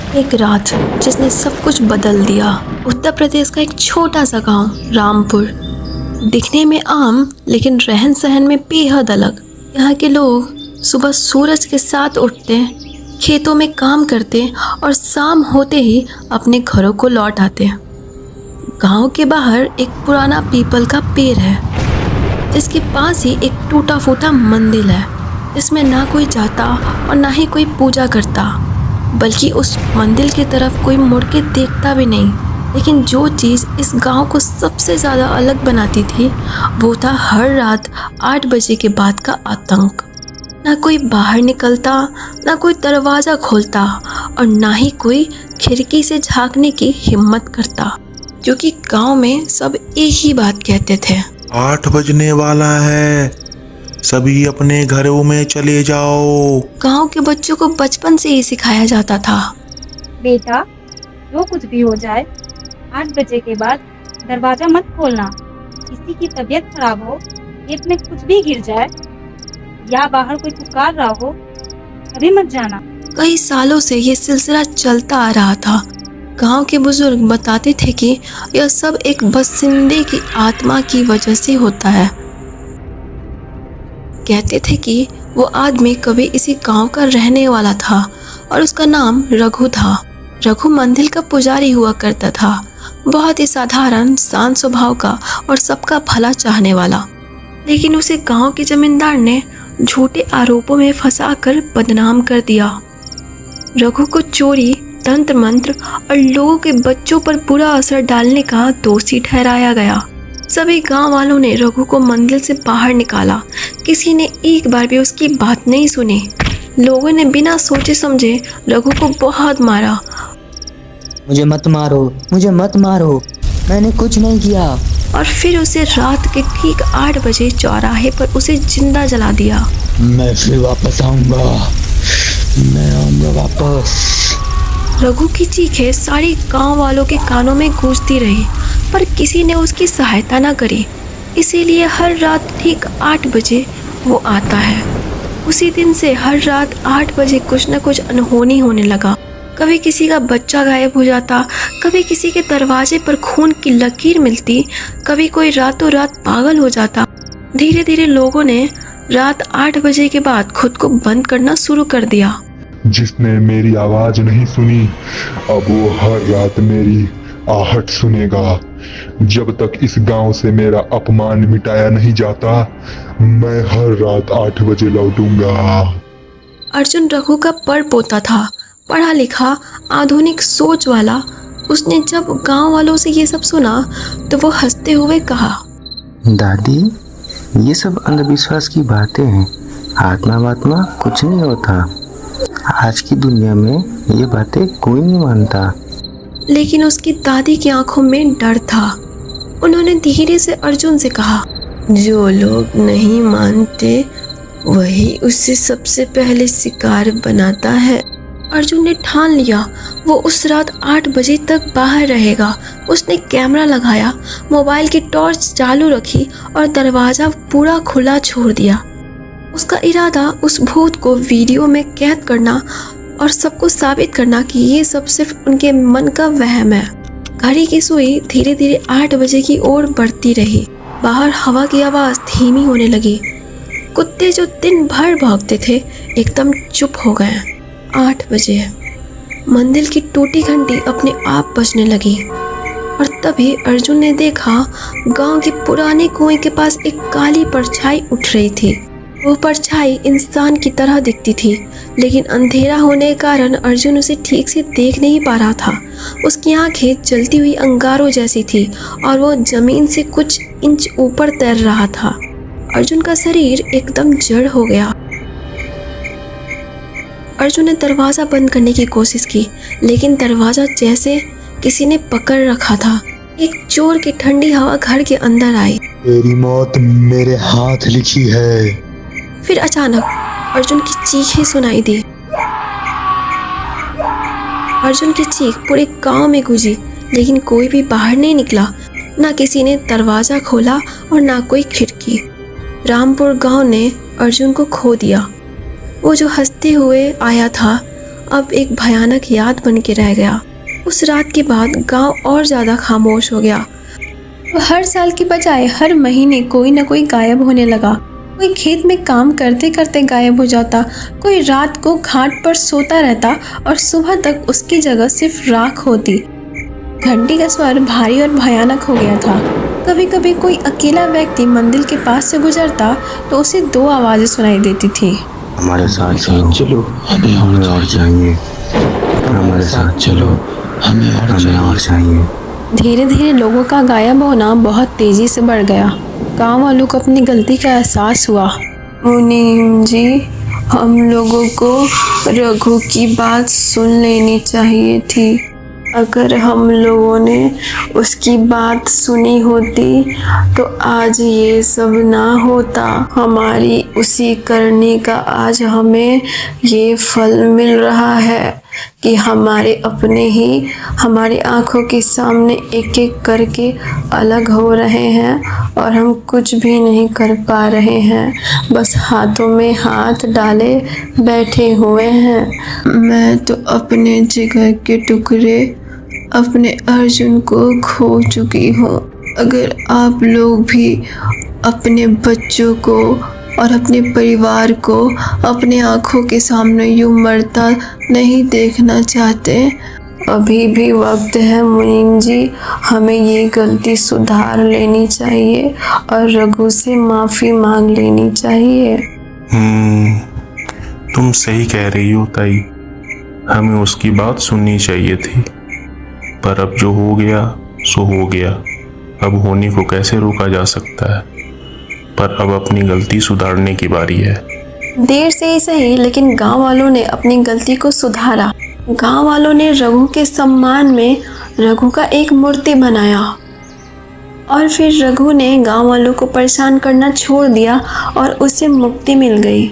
एक रात जिसने सब कुछ बदल दिया। उत्तर प्रदेश का एक छोटा सा गांव रामपुर, दिखने में आम लेकिन रहन सहन में बेहद अलग। यहाँ के लोग सुबह सूरज के साथ उठते, खेतों में काम करते और शाम होते ही अपने घरों को लौट आते। गांव के बाहर एक पुराना पीपल का पेड़ है, जिसके पास ही एक टूटा फूटा मंदिर है, जिसमें ना कोई जाता और ना ही कोई पूजा करता, बल्कि उस मंदिर की तरफ कोई मुड़ के देखता भी नहीं। लेकिन जो चीज़ इस गांव को सबसे ज़्यादा अलग बनाती थी वो था हर रात 8 बजे के बाद का आतंक। ना कोई बाहर निकलता, ना कोई दरवाज़ा खोलता और ना ही कोई खिड़की से झांकने की हिम्मत करता, क्योंकि गांव में सब एक ही बात कहते थे, 8 बजने वाला है, सभी अपने घरों में चले जाओ। गांव के बच्चों को बचपन से ही सिखाया जाता था, बेटा जो कुछ भी हो जाए 8 बजे के बाद दरवाजा मत खोलना। किसी की तबीयत खराब हो, खेत में कुछ भी गिर जाए या बाहर कोई पुकार रहा हो, कभी मत जाना। कई सालों से ये सिलसिला चलता आ रहा था। गांव के बुजुर्ग बताते थे कि यह सब एक बसिंदे की आत्मा की वजह से होता है। कहते थे कि वो आदमी कभी इसी गांव का रहने वाला था और उसका नाम रघु था। रघु मंदिर का पुजारी हुआ करता था, बहुत ही साधारण शांत स्वभाव का और सबका भला चाहने वाला। लेकिन उसे गांव के जमींदार ने झूठे आरोपों में फंसाकर बदनाम कर दिया। रघु को चोरी, तंत्र मंत्र और लोगों के बच्चों पर बुरा असर डालने का दोषी ठहराया गया। सभी गांव वालों ने रघु को मंदिर से बाहर निकाला। किसी ने एक बार भी उसकी बात नहीं सुनी। लोगों ने बिना सोचे समझे रघु को बहुत मारा। मुझे मत मारो, मुझे मत मारो, मैंने कुछ नहीं किया। और फिर उसे रात के ठीक 8 बजे चौराहे पर उसे जिंदा जला दिया। मैं फिर वापस आऊंगा, मैं आऊंगा वापस। रघु की चीखें सारी गांव वालों के कानों में गूंजती रही, पर किसी ने उसकी सहायता न करी। इसीलिए हर रात ठीक 8 बजे वो आता है। उसी दिन से हर रात 8 बजे कुछ न कुछ अनहोनी होने लगा। कभी किसी का बच्चा गायब हो जाता, कभी किसी के दरवाजे पर खून की लकीर मिलती, कभी कोई रातों रात पागल हो जाता। धीरे धीरे लोगों ने रात 8 बजे के बाद खुद को बंद करना शुरू कर दिया। जिसने मेरी आवाज नहीं सुनी, अब वो हर रात मेरी आहट सुनेगा। जब तक इस गांव से मेरा अपमान मिटाया नहीं जाता, मैं हर रात 8 बजे लौटूंगा। अर्जुन रघु का परपोता था, पढ़ा लिखा, आधुनिक सोच वाला। उसने जब गांव वालों से ये सब सुना तो वो हंसते हुए कहा, दादी ये सब अंधविश्वास की बातें हैं, आत्मा वात्मा कुछ नहीं होता। आज की दुनिया में ये बातें कोई नहीं मानता। लेकिन उसकी दादी की आंखों में डर था। उन्होंने धीरे से अर्जुन से कहा, जो लोग नहीं मानते वही उसे सबसे पहले शिकार बनाता है। अर्जुन ने ठान लिया वो उस रात 8 बजे तक बाहर रहेगा। उसने कैमरा लगाया, मोबाइल की टॉर्च चालू रखी और दरवाज़ा पूरा खुला छोड़ दिया। उसका इरादा उस भूत को वीडियो में कैद करना और सबको साबित करना कि ये सब सिर्फ उनके मन का वहम है। घड़ी की सुई धीरे धीरे 8 बजे की ओर बढ़ती रही। बाहर हवा की आवाज़ धीमी होने लगी। कुत्ते जो दिन भर भौंकते थे एकदम चुप हो गए। 8 बजे मंदिर की टूटी घंटी अपने आप बजने लगी और तभी अर्जुन ने देखा गांव के पुराने कुएं के पास एक काली परछाई उठ रही थी। वो परछाई इंसान की तरह दिखती थी, लेकिन अंधेरा होने के कारण अर्जुन उसे ठीक से देख नहीं पा रहा था। उसकी आंखें जलती हुई अंगारों जैसी थी और वो जमीन से कुछ इंच ऊपर तैर रहा था। अर्जुन का शरीर एकदम जड़ हो गया। अर्जुन ने दरवाज़ा बंद करने की कोशिश की, लेकिन दरवाज़ा जैसे किसी ने पकड़ रखा था। एक चोर की ठंडी हवा घर के अंदर आई। तेरी मौत मेरे हाथ लिखी है। फिर अचानक अर्जुन की चीखें सुनाई दी। अर्जुन की चीख पूरे गांव में गूंजी, लेकिन कोई भी बाहर नहीं निकला। ना किसी ने दरवाज़ा खोला और ना कोई खिड़की। रामपुर गांव ने अर्जुन को खो दिया। वो जो हंसते हुए आया था अब एक भयानक याद बन के रह गया। उस रात के बाद गांव और ज़्यादा खामोश हो गया। हर साल की बजाय हर महीने कोई ना कोई गायब होने लगा। कोई खेत में काम करते करते गायब हो जाता, कोई रात को घाट पर सोता रहता और सुबह तक उसकी जगह सिर्फ राख होती। घंटी का स्वर भारी और भयानक हो गया था। कभी कभी कोई अकेला व्यक्ति मंदिर के पास से गुजरता तो उसे 2 आवाज़ें सुनाई देती थी। हमारे साथ चलो, हमें और चाहिए। हमारे साथ चलो, हमें और चाहिए। धीरे धीरे लोगों का गायब होना बहुत तेजी से बढ़ गया। गांव वालों को अपनी गलती का एहसास हुआ। मुनीम जी, हम लोगों को रघु की बात सुन लेनी चाहिए थी। अगर हम लोगों ने उसकी बात सुनी होती तो आज ये सब ना होता। हमारी उसी करने का आज हमें ये फल मिल रहा है कि हमारे अपने ही हमारी आंखों के सामने एक एक करके अलग हो रहे हैं और हम कुछ भी नहीं कर पा रहे हैं, बस हाथों में हाथ डाले बैठे हुए हैं। मैं तो अपने जिगर के टुकड़े अपने अर्जुन को खो चुकी हूँ। अगर आप लोग भी अपने बच्चों को और अपने परिवार को अपने आँखों के सामने यूँ मरता नहीं देखना चाहते, अभी भी वक्त है मुनीम जी। हमें ये गलती सुधार लेनी चाहिए और रघु से माफ़ी मांग लेनी चाहिए। तुम सही कह रही हो ताई, हमें उसकी बात सुननी चाहिए थी, पर अब जो हो गया सो हो गया। अब होने को कैसे रोका जा सकता है, पर अब अपनी गलती सुधारने की बारी है। देर से ही सही, लेकिन गांव वालों ने अपनी गलती को सुधारा। गांव वालों ने रघु के सम्मान में रघु का एक मूर्ति बनाया और फिर रघु ने गांव वालों को परेशान करना छोड़ दिया और उसे मुक्ति मिल गई।